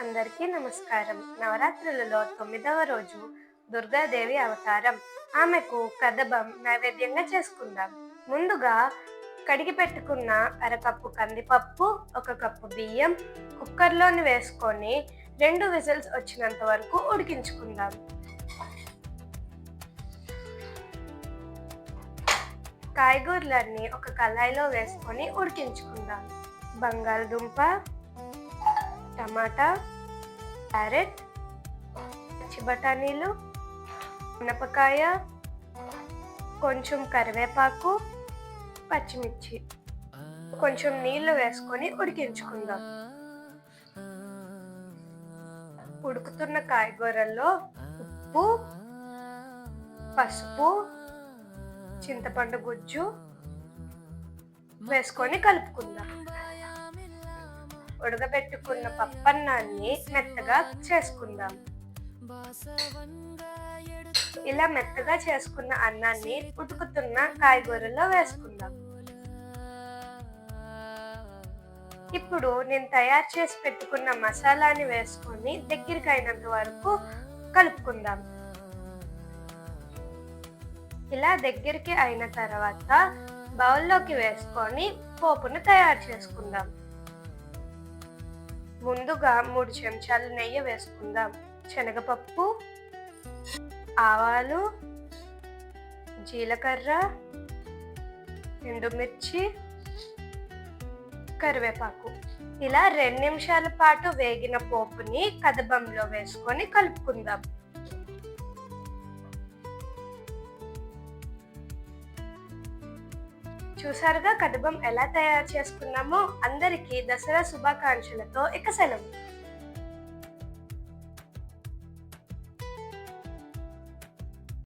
అందరికీ నమస్కారం. నవరాత్రులలో 9వ రోజు దుర్గాదేవి అవతారం. ఆమెకు కదబం నైవేద్యంగా చేసుకుందాం. ముందుగా కడిగి పెట్టుకున్న అరకప్పు కందిపప్పు, 1 కప్పు బియ్యం కుక్కర్లోని వేసుకొని 2 విజిల్స్ వచ్చినంత వరకు ఉడికించుకుందాం. కాయగూరలన్నీ ఒక కళాయిలో వేసుకొని ఉడికించుకుందాం. బంగాళదుంప, టమాటా, క్యారెట్, పచ్చి బఠానీలు, మినపకాయ, కొంచెం కరివేపాకు, పచ్చిమిర్చి, కొంచెం నీళ్లు వేసుకొని ఉడికించుకుందాం. ఉడుకుతున్న కాయగూరల్లో ఉప్పు, పసుపు, చింతపండు గుజ్జు వేసుకొని కలుపుకుందాం. ఉడకబెట్టుకున్న పప్పన్నాన్ని మెత్తగా చేసుకుందాం. ఇలా మెత్తగా చేసుకున్న అన్నాన్ని ఉడుకుతున్న కాయగూరలో వేసుకుందాం. ఇప్పుడు నేను తయారు చేసి పెట్టుకున్న మసాలాని వేసుకొని దగ్గరికి అయినంత వరకు కలుపుకుందాం. ఇలా దగ్గరికి అయిన తర్వాత బౌల్లోకి వేసుకొని పోపును తయారు చేసుకుందాం. ముందుగా 3 చెంచాలు నెయ్యి వేసుకుందాం. శనగపప్పు, ఆవాలు, జీలకర్ర, ఎండుమిర్చి, కరివేపాకు. ఇలా 2 నిమిషాల పాటు వేగిన పోపుని కదబంలో వేసుకొని కలుపుకుందాం. చూసారుగా కదబం ఎలా తయారు చేసుకున్నామో. అందరికీ దసరా శుభాకాంక్షలతో ఇక సెలవు.